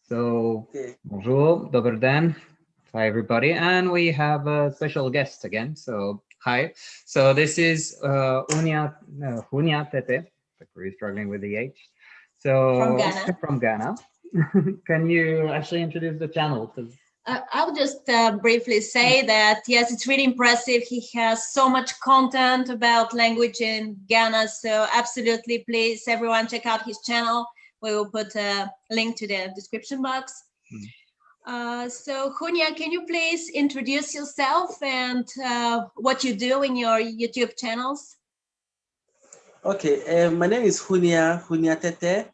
So, Okay. bonjour, dober den. Hi, everybody. And we have a special guest again. So, hi. So, this is Huniah Tetteh. Like we're struggling with the H. From So, Ghana. from Ghana. Can you actually introduce the channel? 'Cause I'll just briefly say that, yes, it's really impressive. He has so much content about language in Ghana. So absolutely, please, everyone, check out his channel. We will put a link to the description box. So Huniah, can you please introduce yourself and what you do in your YouTube channels? Okay. My name is Huniah Tetteh,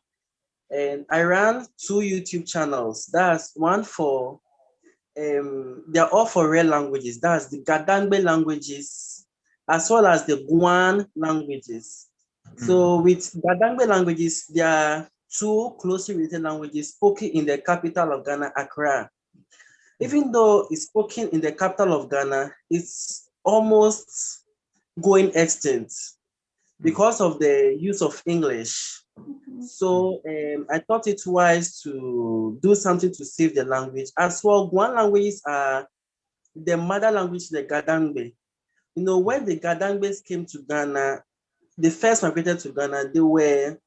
and I run two YouTube channels. That's one for they're all for rare languages. That's the Dangme Languages, as well as the Guan languages. So with Dangme Languages, there are two closely related languages spoken in the capital of Ghana, Accra. Even though it's spoken in the capital of Ghana, it's almost going extinct because of the use of English. So I thought it wise to do something to save the language. As well, Guan languages are the mother language, the Gadangbe. You know, when the Gadangbes came to Ghana, they first migrated to Ghana, they were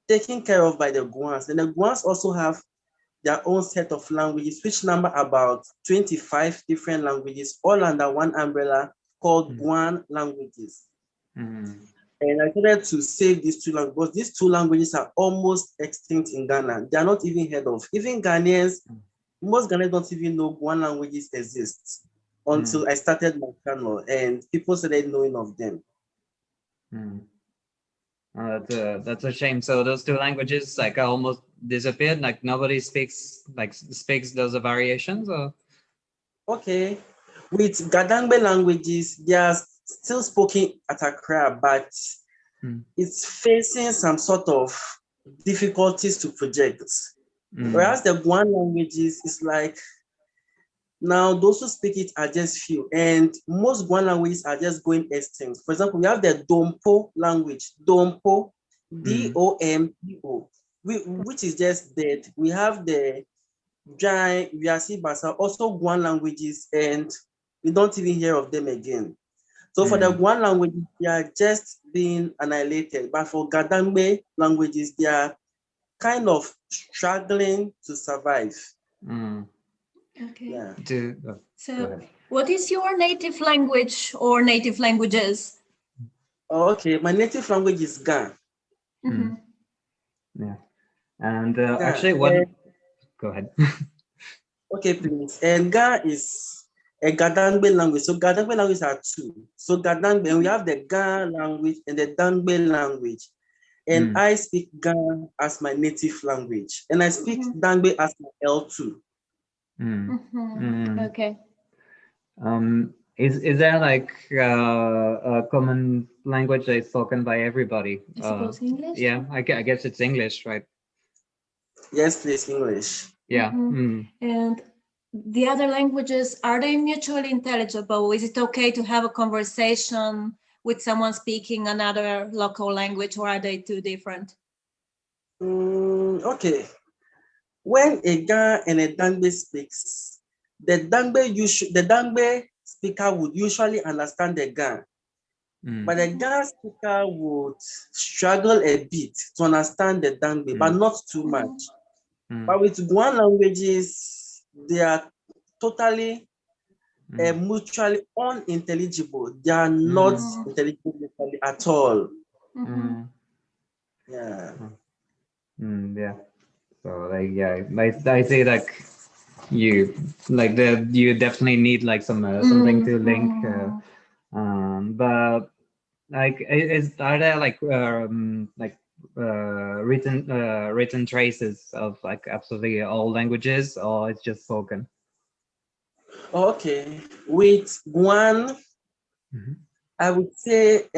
taken care of by the Guans. And the Guans also have their own set of languages, which number about 25 different languages, all under one umbrella called Guan languages. And I wanted to save these two languages because these two languages are almost extinct in Ghana. They are not even heard of. Even Ghanaians, most Ghanaians don't even know Guan languages exist until I started my channel and people started knowing of them. that's a shame. So those two languages like almost disappeared. Like nobody speaks those variations. Or Okay, with Gadangbe languages, they are still spoken at Accra, but it's facing some sort of difficulties to project. Whereas the Guan languages is like, now those who speak it are just few, and most Guan languages are just going extinct. For example, we have the Dompo language, Dompo, Dompo, which is just dead. We have the Jai, Vyasi Basa, also Guan languages, and we don't even hear of them again. So for the Guan languages, they are just being annihilated. But for Gadangme languages, they are kind of struggling to survive. Okay. Yeah. So what is your native language or native languages? Okay, my native language is Ga. Yeah. And Ga. actually, one. Go ahead. Okay, please. And Ga is a Gadangbe language. So Gadangbe languages are two. So Gadangbe, and we have the Ga language and the Dangbe language. And I speak Ga as my native language. And I speak Dangbe as my L2. Okay. Is there like a common language that is spoken by everybody? I suppose English. Yeah, I guess it's English, right? Yes, please, English. Yeah. And the other languages, are they mutually intelligible? Is it okay to have a conversation with someone speaking another local language, or are they too different? Okay. When a Ga and a Dangbe speaks, the Dangbe speaker would usually understand the Ga, but the Ga speaker would struggle a bit to understand the Dangbe, but not too much. But with Guan languages, they are totally mutually unintelligible. They are not intelligible mutually at all. Yeah. Yeah. So like I say like you definitely need like something to link. But like are there like written traces of like absolutely all languages, or it's just spoken? Okay, with Guan, I would say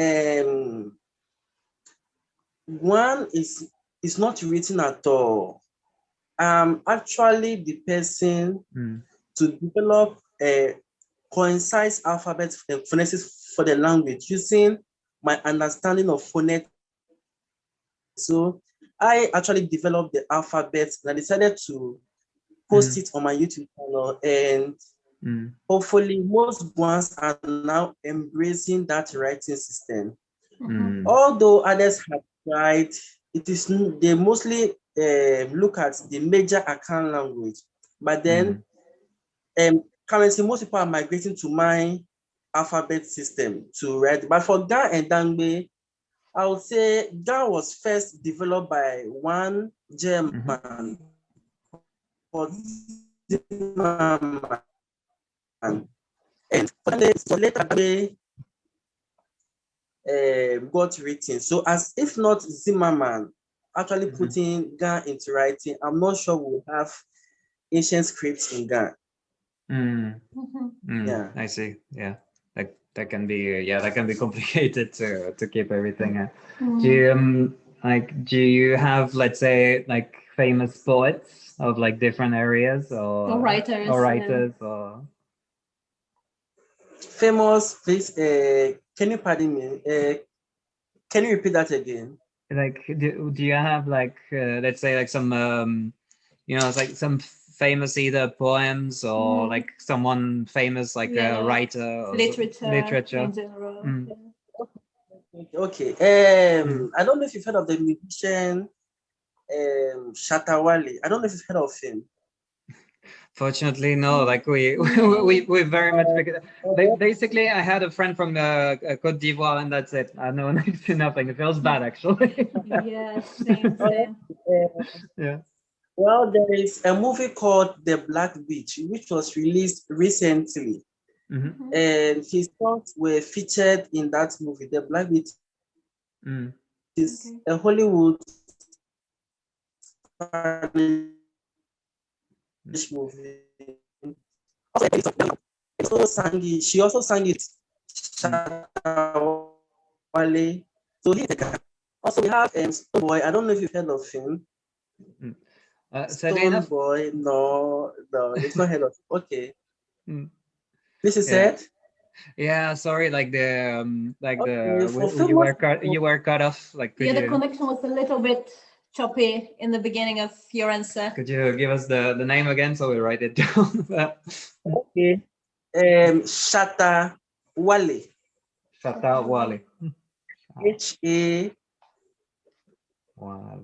Guan is not written at all. Actually the person to develop a concise alphabet and phonetics for the language using my understanding of phonetics. So I actually developed the alphabet and I decided to post it on my YouTube channel, and hopefully most Guans are now embracing that writing system. Although others have tried, they mostly look at the major Akan language, but then currently most people are migrating to my alphabet system to write. But for Ga and Dangme, I would say Ga was first developed by one German called Zimmermann. And so later they got written. So as if not Zimmermann actually putting Ga into writing, I'm not sure we'll have ancient scripts in Ga. Yeah, I see. Yeah, that can be that can be complicated to keep everything. Do you do you have, let's say, like famous poets of like different areas or writers or famous, please? Can you pardon me? Can you repeat that again? Like, do you have like let's say like some it's like some famous either poems or like someone famous like a writer or literature in general. Okay. I don't know if you've heard of the musician Shatta Wale. I don't know if you've heard of him. Fortunately, no. Like we very much basically. I had a friend from Côte d'Ivoire, and that's it. I know next to nothing. It feels bad, actually. Yes, same. Yeah. Well, there is a movie called The Black Beach, which was released recently, and his songs were featured in that movie. The Black Beach is a Hollywood movie. She also sang it. Shatta Wale. So he's a guy. Also, we have Stone Boy. I don't know if you've heard of him. Stone Boy. No, it's not heard of. Okay. This is it. Yeah, sorry. Like the you were cut off. Like the connection was a little bit choppy in the beginning of your answer. Could you give us the name again so we write it down? Okay. Shatta Wale. Shatta Wale.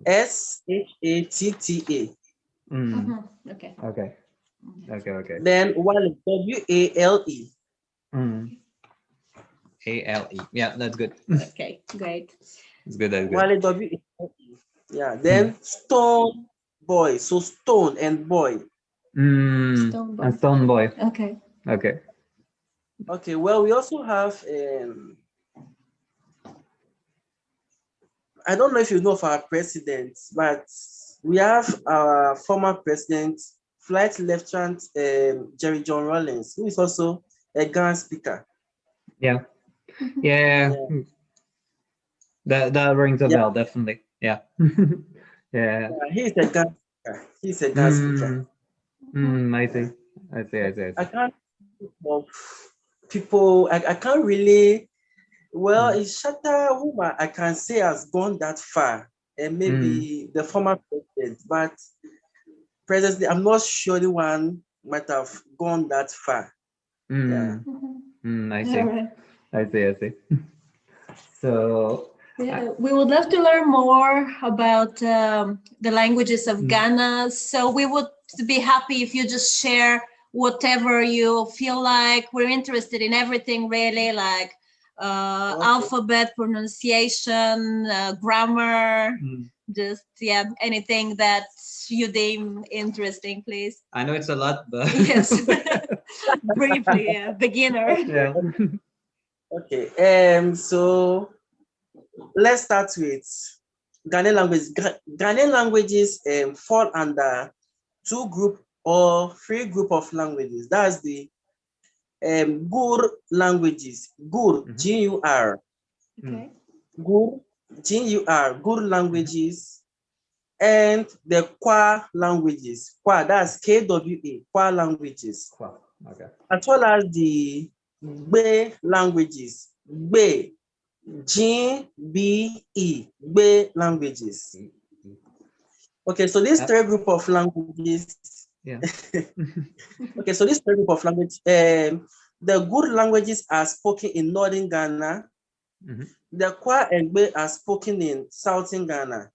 HASHATTA. Okay. Okay. Then Wale, WALE. ALE. Yeah, that's good. Okay, great. It's good. That's good. Wale, WALE. Yeah. Then Stone Boy. So Stone and Boy. Stone Boy. Okay. Okay. Well, we also have I don't know if you know of our president, but we have our former president, Flight Lieutenant Jerry John Rawlings, who is also a Ghana speaker. Yeah. That rings a bell, definitely. Yeah. Yeah. He's a Ghana speaker. He's a Ghana speaker. I see. I can't think of people. I can't really. Well, it's Shatta whom I can say has gone that far, and maybe the former president, but presently I'm not sure anyone might have gone that far. I see. So we would love to learn more about the languages of Ghana. So we would be happy if you just share whatever you feel like. We're interested in everything, really, like alphabet, pronunciation, grammar, just anything that you deem interesting, please. I know it's a lot, but yes, briefly, beginner. Yeah. Okay. So let's start with Ghanaian languages. Ghanaian languages fall under three group of languages. That's the Gur languages. Gur, G-U-R. Okay. Gur, G-U-R, Gur languages, and the Kwa languages. Kwa, that's K-W-A, Kwa languages. Okay. As well as the Gbe languages. Gbe, G-B-E, Gbe languages. Okay, so these three group of languages Yeah. Okay, so this group of language, the good languages are spoken in northern Ghana. The Kwa and Gbe are spoken in southern Ghana.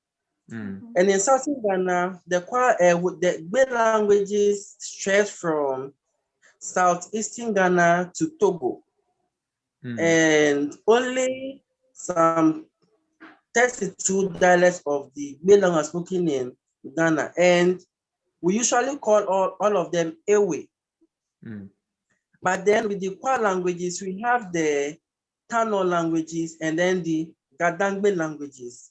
And in southern Ghana, the Gbe languages stretch from southeastern Ghana to Togo. And only some 32 dialects of the Gbe language are spoken in Ghana. And we usually call all of them Ewe. But then with the Kwa languages, we have the Tano languages and then the Gadangme languages.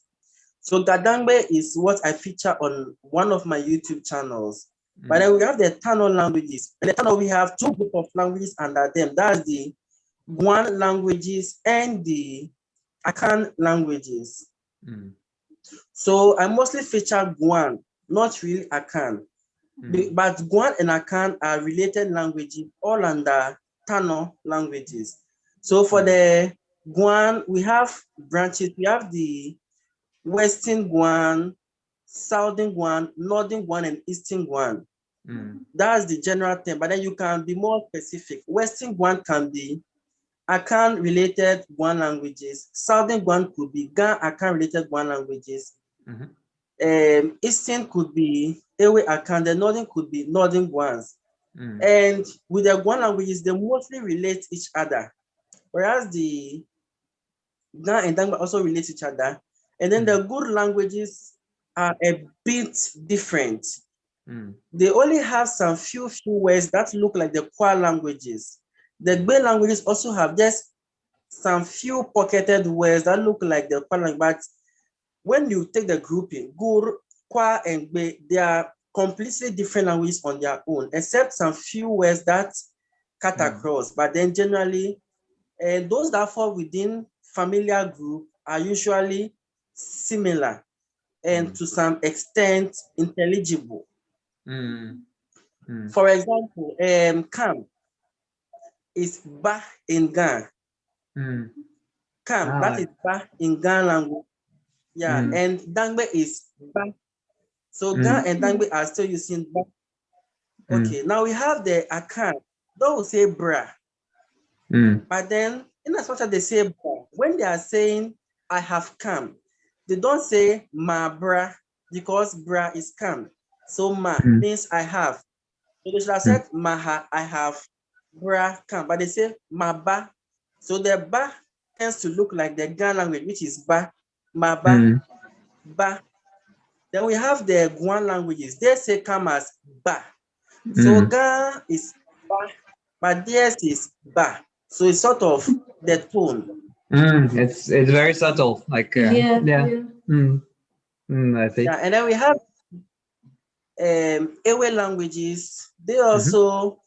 So Gadangme is what I feature on one of my YouTube channels. But then we have the Tano languages. And the Tano, we have two groups of languages under them. That's the Guan languages and the Akan languages. So I mostly feature Guan, not really Akan. But Guan and Akan are related languages, all under Tano languages. So for the Guan, we have branches. We have the Western Guan, Southern Guan, Northern Guan, and Eastern Guan. That's the general term, but then you can be more specific. Western Guan can be Akan related Guan languages. Southern Guan could be Gan Akan related Guan languages. Eastern could be Ewe Akan, the Northern could be Northern Guans. And with the Guan languages, they mostly relate each other, whereas the Gan and Dangme also relate each other. And then the good languages are a bit different. They only have some few words that look like the Kwa languages. The Gbe languages also have just some few pocketed words that look like the Kwa language. But when you take the grouping, Gur, Kwa, and Gbe, they are completely different languages on their own, except some few words that cut across. But then generally, those that fall within familiar group are usually similar and to some extent intelligible. For example, Kam is Ba in Gan. Kam, that is Ba in Gan language. Yeah, and Dangme is Ba. So Gan and Dangme are still using Ba. Okay, now we have the Akan. Those say Bra. But then, in as much as they say Bra, when they are saying I have come, they don't say Ma Bra because Bra is come. So Ma means I have. So they should have said Maha, I have, Bra come, but they say Ma Ba. So the Ba tends to look like the Gan language, which is Ba, Ma Ba, Ba. Then we have the Guan languages. They say come as Ba. So Gan is Ba, but theirs is Ba. So it's sort of the tone. It's very subtle, like I see. Yeah, and then we have Ewe languages. They also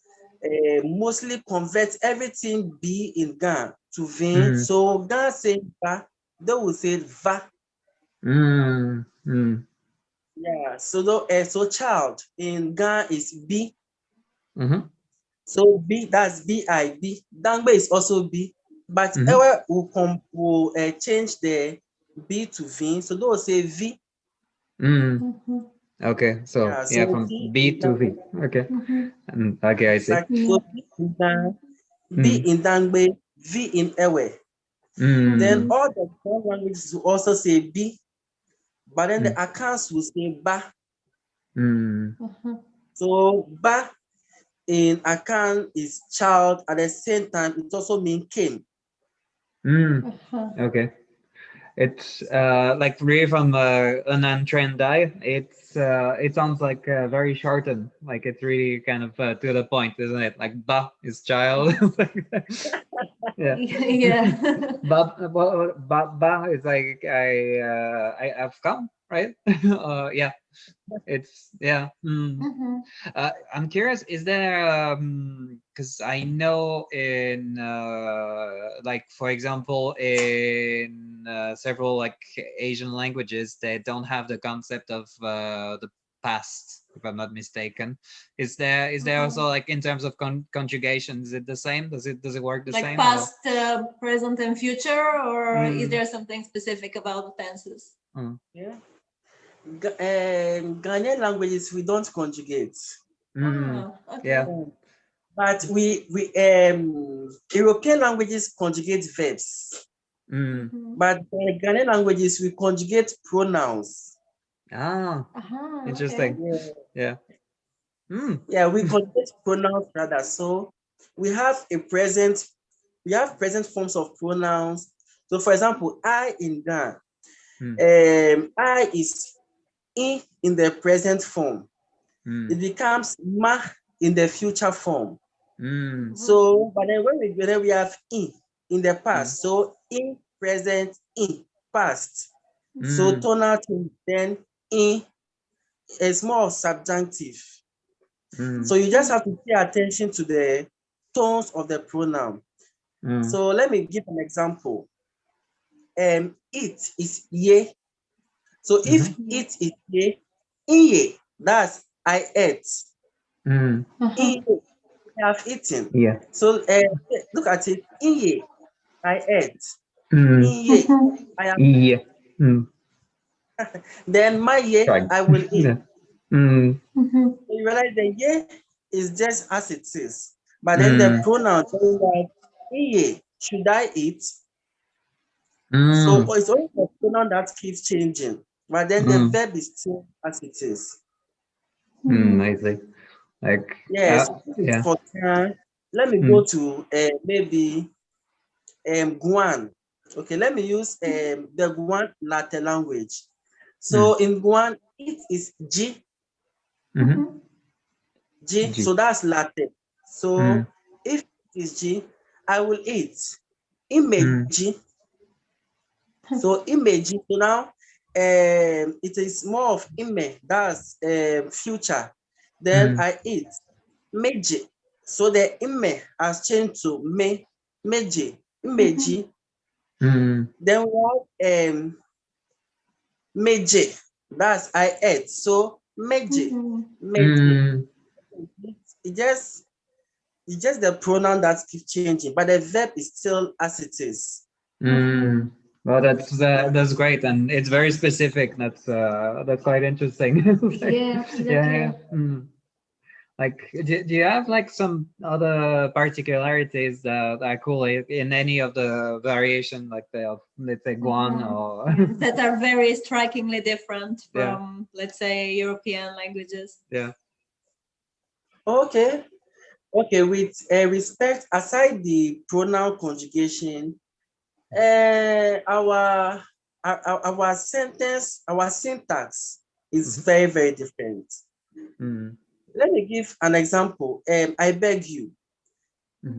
mostly convert everything B in Gan to Vin. So Gan saying Ba, they will say Va. Yeah, so child in Gan is B. So B, that's B-I-B. Dangbe is also B, but Ewe will change the B to V. So they will say V. Okay, so yeah, from B to V. Okay, okay, I see. So B in Dangbe, V in Ewe. Then all the four languages will also say B, but then the accounts will say Ba. So Ba in Akan is child. At the same time, it also means came. Okay. It's like really from Unan Trendai. It sounds like very shortened. Like it's really kind of to the point, isn't it? Like Ba is child. Yeah. Ba is like I have come, right? Yeah. It's I'm curious, is there because I know in like for example in several like Asian languages they don't have the concept of the past, if I'm not mistaken. Is there also like in terms of conjugation, is it the same? Does it work the same? Like past, present, and future, or is there something specific about the tenses? Yeah. Ghanaian languages, we don't conjugate. Mm. Okay. Yeah. But we European languages conjugate verbs, Mm. but the Ghanaian languages we conjugate pronouns. Ah, Okay. interesting. Yeah. Yeah. Mm. Yeah, we conjugate pronouns rather. So we have present forms of pronouns. So for example, I in Ghana, I is in the present form. It becomes ma in the future form. Mm. So, but then when we have in the past, so in present, in past. So tonal change, then in is more of subjunctive. So you just have to pay attention to the tones of the pronoun. So let me give an example. It is ye. So if it is ye, in that's I ate. In ye, I have eaten. Yeah. So look at it. In ye, I ate. Mm. In ye, I have. Yeah. Mm. Then my ye, Right. I will eat. Yeah. Mm. So you realize the ye is just as it is. But then the pronoun saying that in ye, should I eat? So it's only the pronoun that keeps changing. But then the verb is still as it is. I see. Like, Yes, yeah. for let me go to maybe Guan. Okay, let me use the Guan latte language. So in Guan, it is G. G. G. So that's latte. So if it is G, I will eat. Image. So image. So now it is more of image. That's future. Then I eat. Meji. So the ime has changed to me. Meji. Imeji. Then we have meji. That's I ate. So meji. Meji. It's just the pronoun that keeps changing, but the verb is still as it is. Well, that's great, and it's very specific. That's quite interesting. Yeah, exactly. Yeah. Like, do you have like some other particularities that are cool in any of the variation, like the let's say Guan or that are very strikingly different Yeah. from, let's say, European languages? Yeah. Okay. With respect, aside the pronoun conjugation, our sentence, our syntax is very, very different. Let me give an example. I beg you,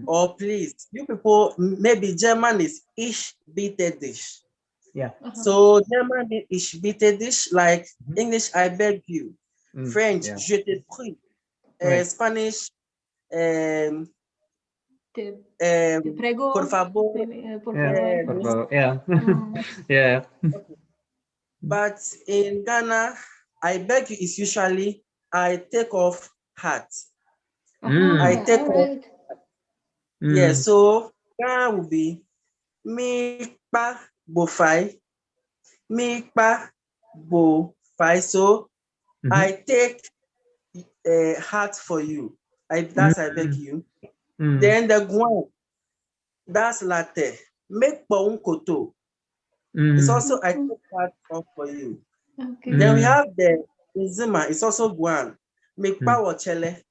or please. You people, maybe German is ich bitte dich. Yeah. So German is ich bitte dich, like English, I beg you. French, Yeah. je te prie. Right. Spanish, Te prego. por favor. Por Yeah. favor. Yeah. Yeah. Okay. But in Ghana, I beg you is usually I take off hat. I take off. Yeah, so Ghana will be mi pa bo fai, mi pa bo fai. So I take a hat for you. That's I beg you. Then the Guan, that's latte. Make pa un koto. It's also I take hat off for you. Okay. Then we have the Nzima, it's also Guan. Make pa wo chele.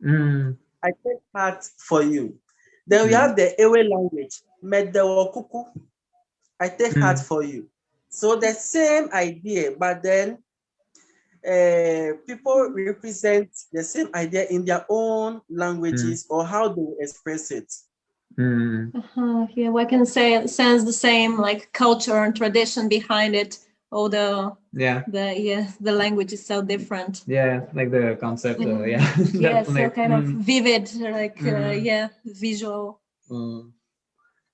I take part for you. Then we have the Ewe language, Medewo Kuku. I take heart for you. So the same idea, but then people represent the same idea in their own languages or how they express it. Yeah, we can sense the same like culture and tradition behind it, although the language is so different. Yeah, like the concept. Yeah, yeah, so kind of vivid, like visual.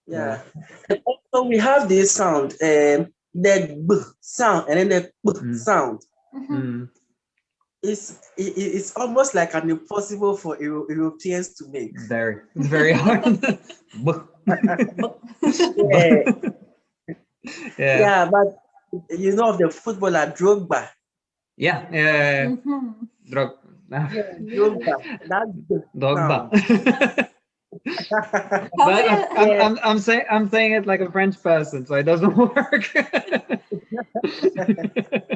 Yeah. And also we have this sound, the b sound, and then the b sound. It's almost like an impossible for Europeans to make. It's very hard. Yeah, but you know of the footballer Drogba. Yeah. Yeah, Drogba. That's the Dogba. sound. How But many? I'm saying it like a French person, so it doesn't work.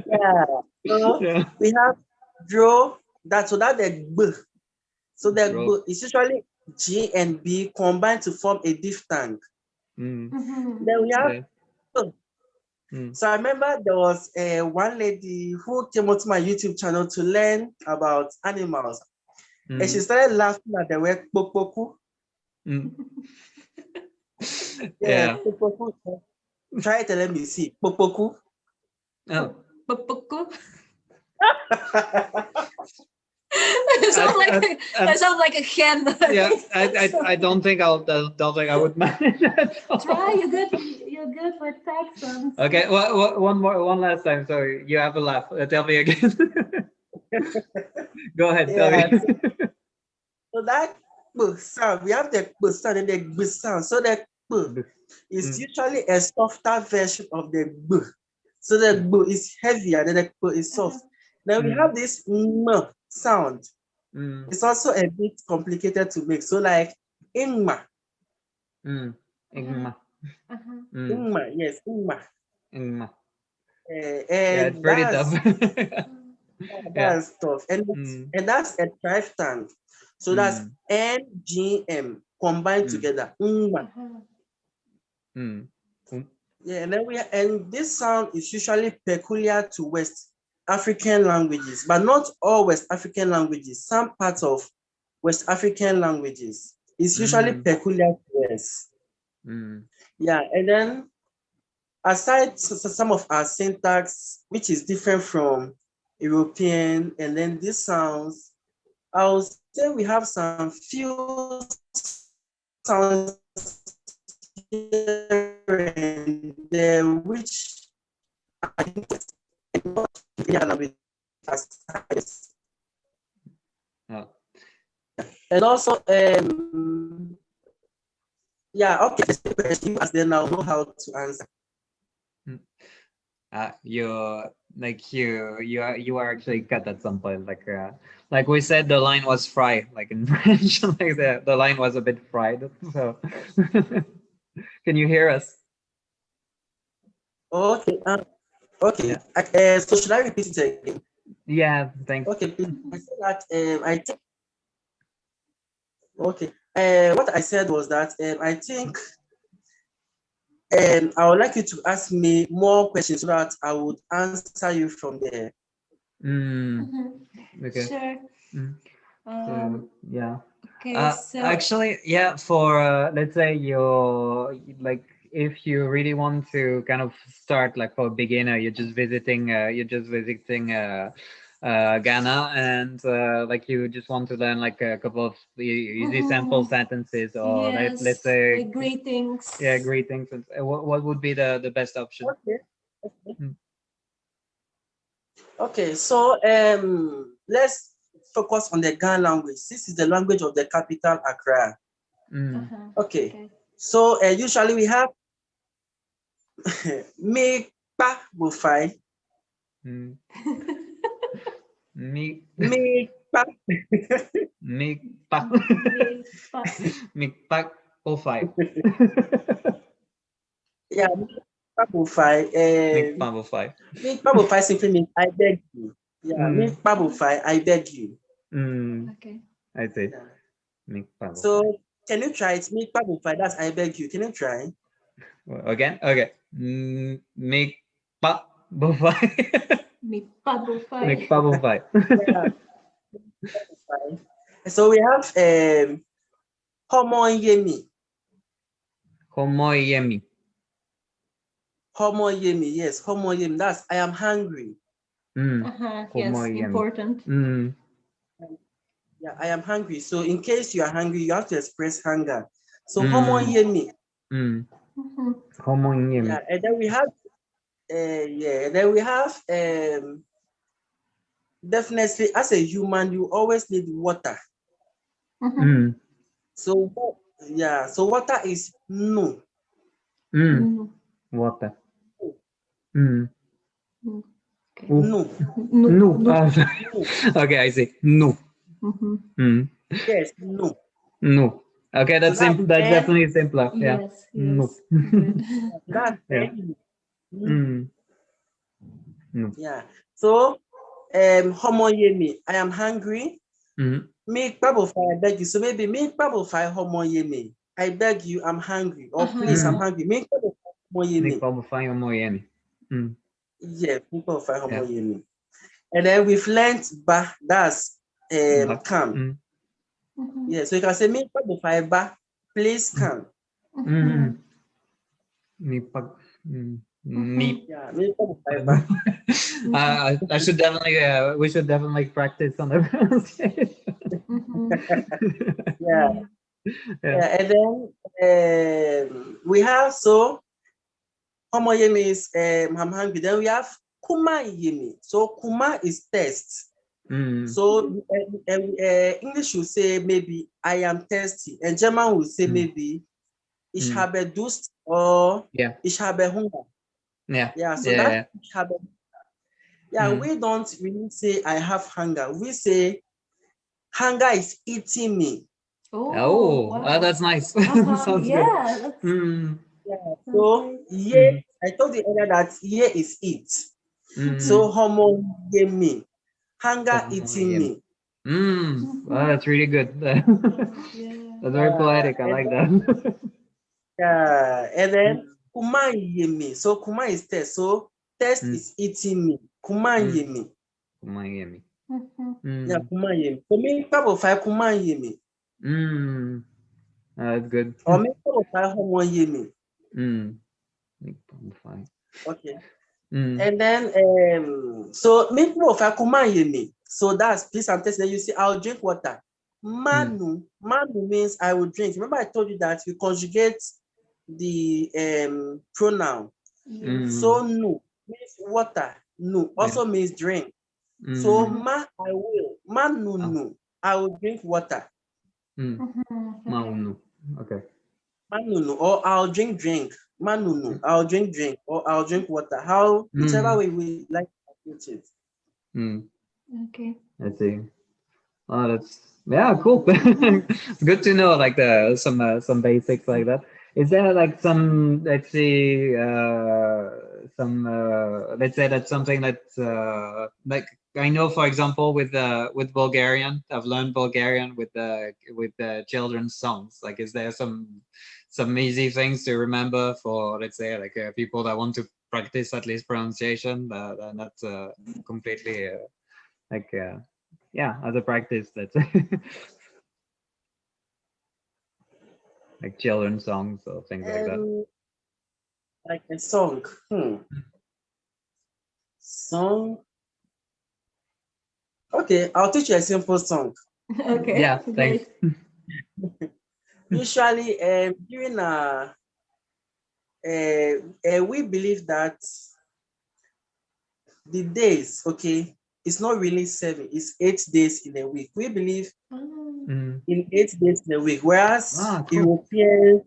Yeah. So Yeah. we have draw. That the b. So the Draw. b is usually G and B combined to form a diphthong. Mm. Then we have Yeah. b. Mm. So I remember there was one lady who came onto my YouTube channel to learn about animals. And she Mm. started laughing at the word popoku. Mm. Yeah, Yeah. popoku. Try it and let me see. Popoku. Oh. That sounds like a hen. Yeah, I don't think don't think I would manage that. Try. You're good with accents. Okay, one last time. So you have a laugh. Tell me again. Go ahead. Tell Yeah. me. So that b sound, we have the b sound and the b sound. So the b is Mm. usually a softer version of the b. So the b is heavier than the b is soft. Then we have this m sound. Mm. It's also a bit complicated to make. So like ingma, Mm. Ingma. Mm. ingma, yes, ingma. Ingma. Yeah, it's And pretty tough. Yeah. that's tough. And that's a triphthong. So that's Mm. NGM combined Mm. together. Ingma. Mm. Yeah, and this sound is usually peculiar to West African languages, but not all West African languages. Some parts of West African languages is usually peculiar to us. Mm. Yeah, and then aside some of our syntax, which is different from European, and then these sounds, I'll say we have some few sounds here and there, which I think Oh. and also yeah, okay, you as they now know how to answer. You are actually cut at some point. Like we said, the line was fried. Like in French, like the line was a bit fried. So, can you hear us? Okay, okay. Yeah. So should I repeat it again? Yeah. Thanks. Okay, please. I said that I think. Okay. What I said was that I think I would like you to ask me more questions so that I would answer you from there. Okay. Sure. So, yeah. Okay, Actually, yeah. For let's say you're like, if you really want to kind of start like for a beginner, Ghana, and like you just want to learn like a couple of easy sample sentences, or let's say like greetings. yeah, greetings. And what would be the best option? Okay. Okay. So let's focus on the Guan language. This is the language of the capital, Accra. Okay. So usually we have me pa bufai. Me Pa. me pa me pa o five. Yeah, me pa bufai. Me pa o five. Me pa bufai simply means I beg you. Yeah, me pa bufai, I beg you. Okay. I see. Yeah. So can you try it? Me pa bufai, that's I beg you. Can you try? Again? Okay. Me pa bufai. Me pa bufai. Me pa bufai. Yeah. So we have Homo Yemi. Homo yemi. Homo Yemi, yes, Homo Yemi. That's I am hungry. Yes, important. Yeah, I am hungry. So in case you are hungry, you have to express hunger. So Homo Yemi. Homo yemi. Yeah, and then we have definitely as a human, you always need water. So yeah, so water is no. Water. Okay. No. No. No. Sorry. No. Okay, I see. No. Mhm. Mm. Yes, no. No. Okay, that's So that's simple. That's N. definitely simpler. Yeah. Yes. No. Yes. Good. So that's Yeah. N. No. Mm. No. Yeah. So homo yemi, I am hungry. Mm. Make bubble fire, I beg you. So maybe make bubble fire homo yemi. I beg you, I'm hungry. Or please, I'm hungry. Make bubble fire homo Nick yemi. Bob Fire Moyemi. Mm. Yeah, make bubble fire homo Yeah. yemi. And then we've learned ba, that's But, come. mm. Mhm. Yeah, so you can say make bubble fire ba, please come. Mm. Me pag. Mm. Me. Yeah, make bubble fire ba. I should definitely. We should definitely practice on the pronunciation. Mhm. Yeah. Yeah. Yeah, and then we have so homo yemi is I'm hungry. Then we have kuma yemi. So kuma is test. Mm. So English will say maybe I am thirsty, and German will say maybe ich habe Durst or Yeah. ich habe Hunger. Yeah. Yeah, so Yeah. that ich habe. Yeah, we don't really say I have hunger. We say hunger is eating me. Oh, wow. that's nice. Sounds good. Yeah. That's, Yeah, that's so great. yeah, I told you earlier that yeah is eat. So homo yemi, hunger eating me. Wow, that's really good. That's Yeah. very poetic. I like that. Yeah, and then kuma yemi. So kuma is test. So test is eating me. Kuma yemi. Miami. Mhm. Yeah, kuma yemi. So me pabo fai kuma yemi. That's good. Or me pabo fai homo yemi. Okay. And then so me pabo fai kuma yemi. So that's please and test. Then you see, I'll drink water. Manu. Manu means I will drink. Remember I told you that you conjugate the pronoun. So no means water. No also means drink. So ma I will. Manu no. I will drink water. Maunu. Okay. Manu no. Or I'll drink drink. Manu no. I'll drink drink. Or I'll drink water. How whichever way we like to put it. Okay. I see. Oh, that's cool. Good to know, like some basics like that. Is there like some, let's see, let's say that's something that like I know, for example, with Bulgarian, I've learned Bulgarian with the children's songs. Like, is there some easy things to remember for, let's say, like people that want to practice at least pronunciation, not completely like. Yeah, as a practice, that's like children's songs or things like that. Like a song. Song. Okay, I'll teach you a simple song. Okay. Yeah, Great. thanks. Usually, during we believe that the days, okay, it's not really 7, it's 8 days in a week. We believe in 8 days in a week, whereas Cool. Europeans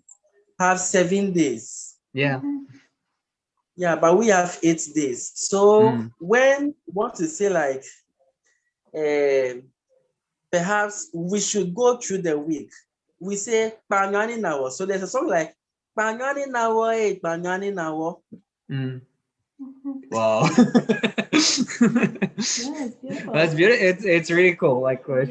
have 7 days. Yeah. Yeah, but we have 8 days. So when you want to say like, perhaps we should go through the week, we say Panyani Nawo. So there's a song like Panyani Nawo, Panyani Nawo. Wow. Yeah, it's beautiful. That's beautiful. It's really cool. Like, but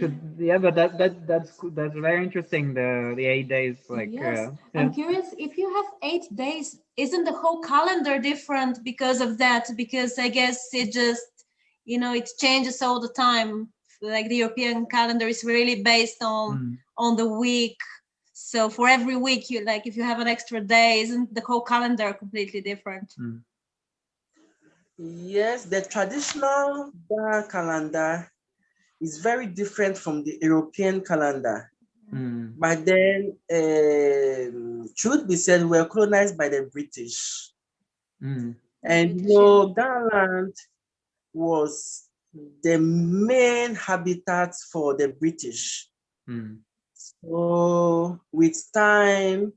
that's very interesting. The 8 days, like. Yes, I'm curious if you have 8 days. Isn't the whole calendar different because of that? Because I guess it just, it changes all the time. Like the European calendar is really based on the week. So for every week, you like if you have an extra day, isn't the whole calendar completely different? Yes, the traditional calendar is very different from the European calendar. But then, truth be said, we were colonized by the British. And Ghana was the main habitat for the British. So with time,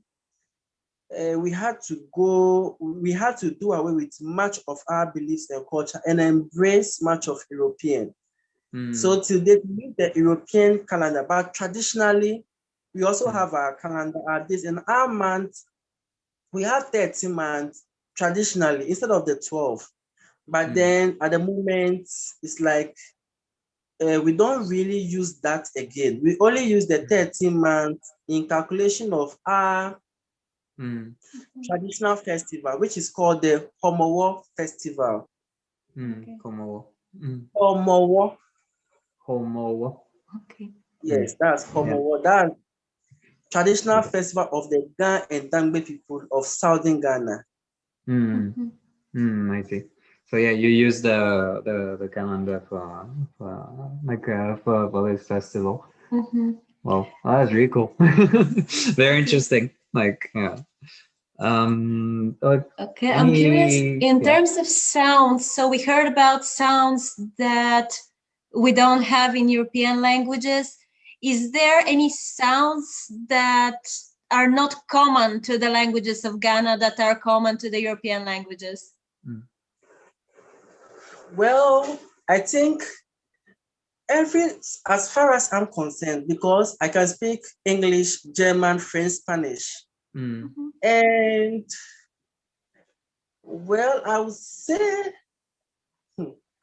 we had to do away with much of our beliefs and culture and embrace much of European. So till date, we use the European calendar, but traditionally, we also have our calendar at this. In our month, we have 13 months traditionally instead of the 12. But then at the moment, it's like we don't really use that again. We only use the 13 months in calculation of our traditional festival, which is called the Homowo Festival. Homowo. Homowo. Homowo. Okay. Yes, that's Homowo. That's traditional festival of the Guan and Dangme people of southern Ghana. I see. So yeah, you use the calendar for this festival. Well, that's really cool. Very interesting. Like, yeah. Okay, I'm curious in terms of sounds. So we heard about sounds that we don't have in European languages. Is there any sounds that are not common to the languages of Ghana that are common to the European languages? Well, I think as far as I'm concerned, because I can speak English, German, French, Spanish. And well, I would say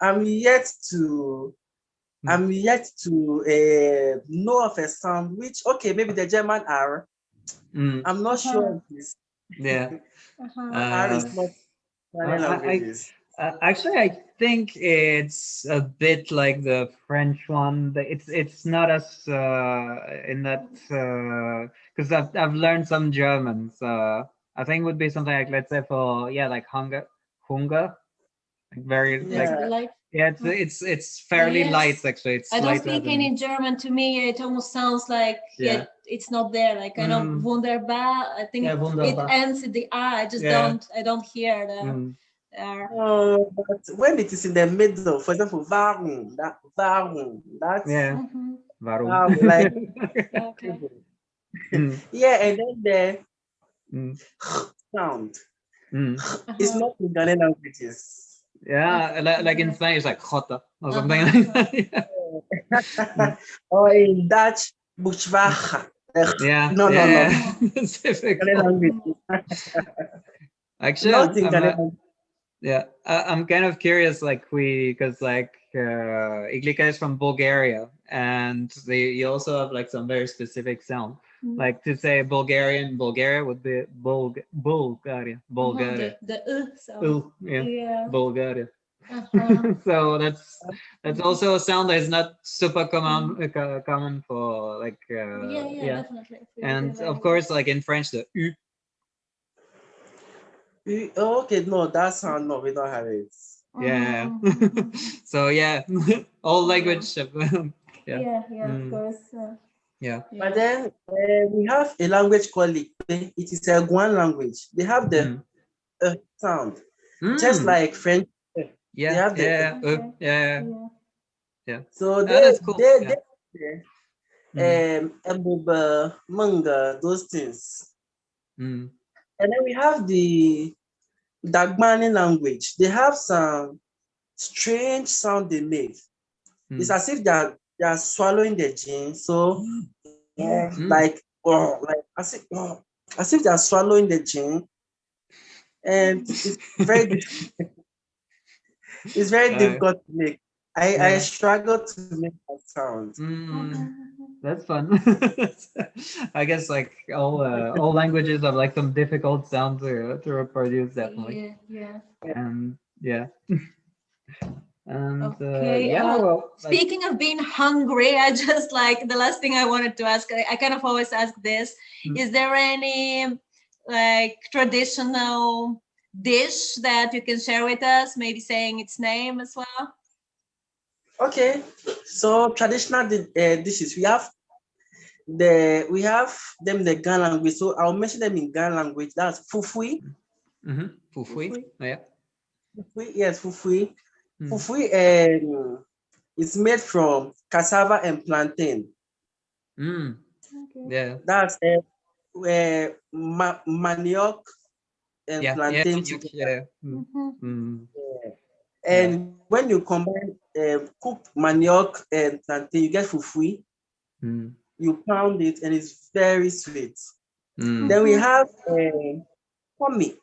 I'm yet to know of a sound which, okay, maybe the German R. I'm not sure of this. Yeah. R is not languages. Actually, I think it's a bit like the French one. It's not as in that because I've learned some German. So I think it would be something like, let's say, for like hunger, like very like it's fairly light actually. It's I don't lighter speak than- any German. To me, it almost sounds like it's not there. Like I know wunderbar. I think it ends with the R. I just don't hear the R. But when it is in the middle, for example, warum, that's Warum? like Okay. yeah, and then the sound. It's not in Ghanaian languages. Yeah, like in Spanish, like jota or something like that. Or in Dutch, buchwacha. No. It's difficult. Ghanaian language. Actually, Not in Ghanaian language. I'm kind of curious, like because like Iglika is from Bulgaria, and you also have like some very specific sound. Like to say Bulgarian, Bulgaria would be Bulgaria. The sound. Bulgaria. So that's also a sound that is not super common for like definitely. And of course, like in French, the U. Okay, no, that sound, no, we don't have it. Yeah. So yeah, all language. Of course. Yeah. But then we have a language called Likpe. It is a Guan language. They have the sound, just like French. Yeah. They have So that's cool. manga, those things. Mm. And then we have the Dagmani language. They have some strange sound they make. It's as if they are swallowing the gene. So like as if they are swallowing the gene. And it's very difficult. It's very difficult to make. I struggle to make that sound. That's fun. I guess like all languages have like some difficult sound to reproduce, definitely. And and well, speaking of being hungry, I just like the last thing I wanted to ask. I kind of always ask this: is there any like traditional dish that you can share with us? Maybe saying its name as well. Okay, so traditional dishes, we have them in the Ghana language. So I'll mention them in Ghana language. That's fufui. Fufui. Yeah. Fufui, yes, fufui. Fufui is made from cassava and plantain. Yeah. That's manioc and plantain together. Yeah. And when you combine cooked manioc and plantain, you get fufui. You pound it and it's very sweet. Then we have komi.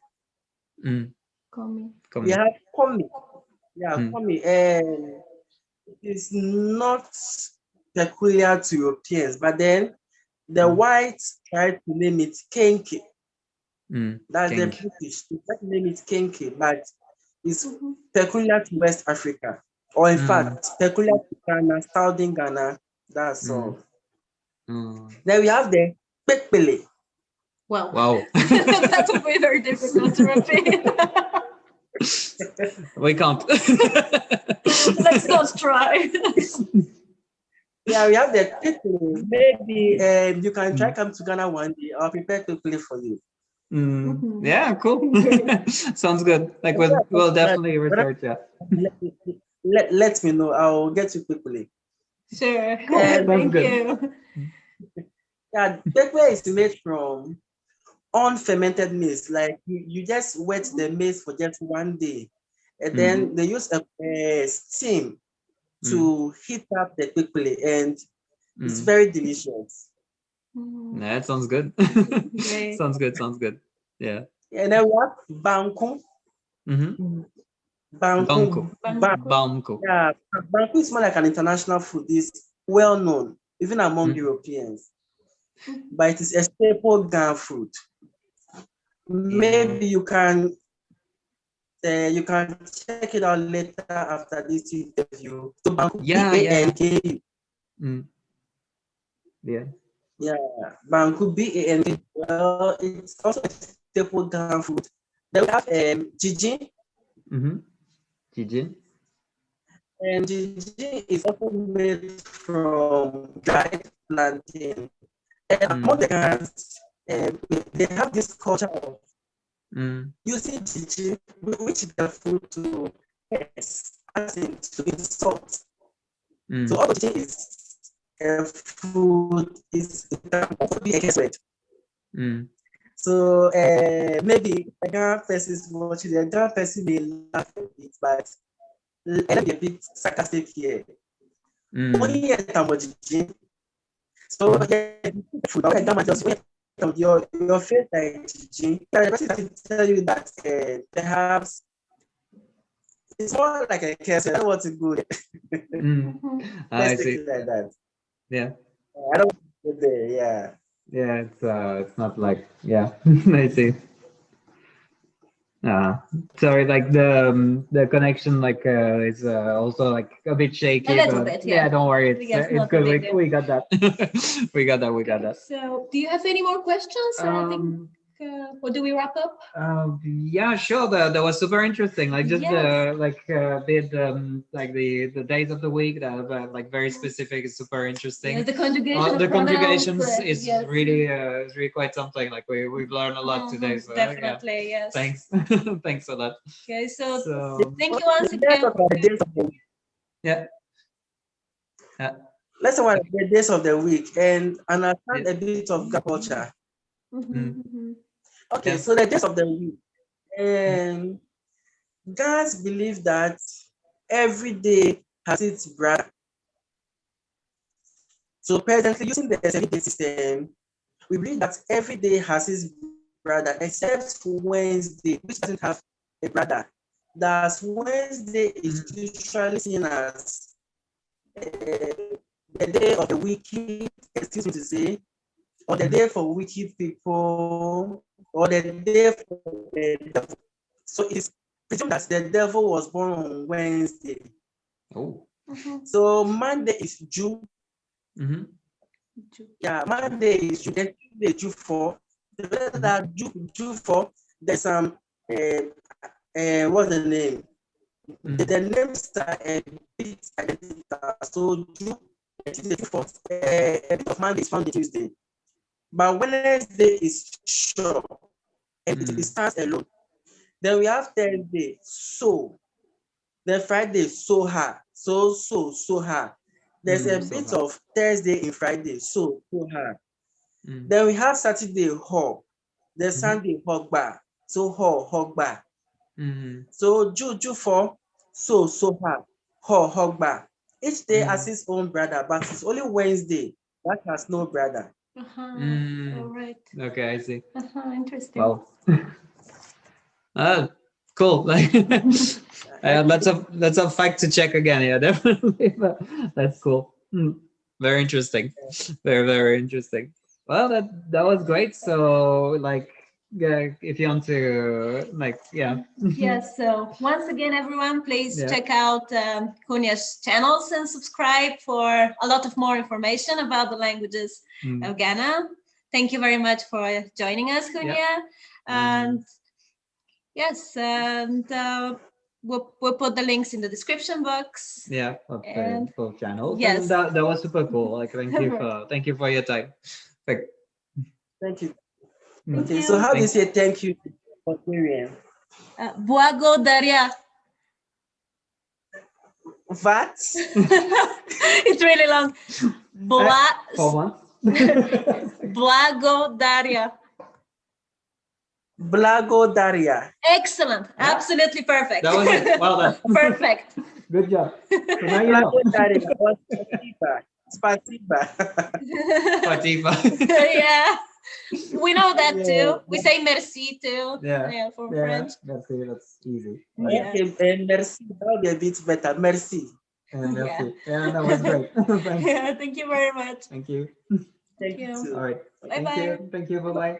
We have komi. Yeah, komi. And it's not peculiar to Europeans, but then the whites tried to name it kenke. That's the British. They tried to name it kenke, but it's peculiar to West Africa, or in fact, peculiar to Ghana, southern Ghana. That's all. Then we have the pepele. Wow. That would be very difficult to repeat. We can't. Let's not try. Yeah, we have the pepele. Maybe you can try come to Ghana one day. I'll prepare pepele for you. Yeah, cool. Sounds good. Like we'll definitely research that. Let me know. I'll get you pepele. Sure. Thank you. Yeah, pepele is made from unfermented maize. Like you just wet the maize for just one day, and then they use a steam to heat up the pepele, and it's very delicious. That sounds good. Sounds good. Yeah. And then we have banku. Banku. Yeah, banku is more like an international food. It's well known, even among Europeans. But it is a staple Ghana food. Maybe you can check it out later after this interview. So banku, B-A-N-K. Yeah, banku, B-A-N-K. Well, it's also a staple Ghana food. Then we have jijin. Jijin. And jijin is also made from dried plantain. And among the Ghanaians, they have this culture of using jijin, which is the food, to as in to insult. So all jijin is food is can also be a curse word. So maybe a Ghana person is watching, the Ghana person may laugh a bit, but let me be a bit sarcastic here. Only a jijin. So food, your face like jijin. The person can tell you that perhaps it's more like a curse. I don't want to go there. I see. Like that. Yeah. I don't want to go there. Yeah. Yeah, it's not like I see. Sorry, like the connection is also like a bit shaky. A little bit, yeah. Don't worry, it's good. We got that. we got that. So, do you have any more questions? I think. Or do we wrap up? Yeah, sure. That was super interesting. Like just like the days of the week that are like very specific is super interesting. Yeah, the conjugation. The conjugations is really quite something. Like we've learned a lot today. So, definitely, yes. Thanks, thanks a lot. Okay, so thank you once again. Yeah. Let's talk about the days of the week and understand a bit of Ghana culture. Okay, so the days of the week. Guys believe that every day has its brother. So presently, using the 7-day system, we believe that every day has its brother, except for Wednesday, which doesn't have a brother. Thus, Wednesday is usually seen as the day of the wicked, excuse me to say, or the day for wicked people, or the day for the devil. So it's presumed that the devil was born on Wednesday. Oh. So Monday is June. Yeah, Monday is June. Then Tuesday, June 4. That June 4, there's some what's the name? The names are a bit identical. So June 4, a bit of Monday is found on Tuesday. But Wednesday is sure, and it starts alone. Then we have Thursday, so. Then Friday, so hard. So hard. There's a bit of Thursday in Friday, so hard. Then we have Saturday, ho. Then Sunday, hogba. So ho, hogba. So ju for so ha, ho, hogba. Each day has its own brother, but it's only Wednesday that has no brother. All right. Okay, I see. Interesting. Wow. Cool. Like that's a fact to check again. Yeah, definitely. But that's cool. Very interesting. Very, very interesting. Well, that was great. So like, if you want to like, yeah. Yes. So once again, everyone, please check out Huniah's channels and subscribe for a lot of more information about the languages of Ghana. Thank you very much for joining us, Huniah. And yes, and we'll put the links in the description box. Yeah, of both channels. Yes, and that was super cool. Like, thank you for your time. Thank you. Thank Okay, you. so how do you say thank you in Bulgarian? Błago Daria. What? It's really long. Błago Daria. Blago Daria. Excellent. Absolutely perfect. That was it. Well done. Perfect. Good job. So now you know. Blago Daria. Spasiba. Spasiba. Yeah. We know that too. We say merci too. Yeah. For French. Merci, that's easy. Yeah. Okay, merci. That would be a bit better. Merci. Merci. Yeah, that was great. Yeah, thank you very much. Thank you. Thank you. All right. Bye-bye. Thank you. Bye-bye.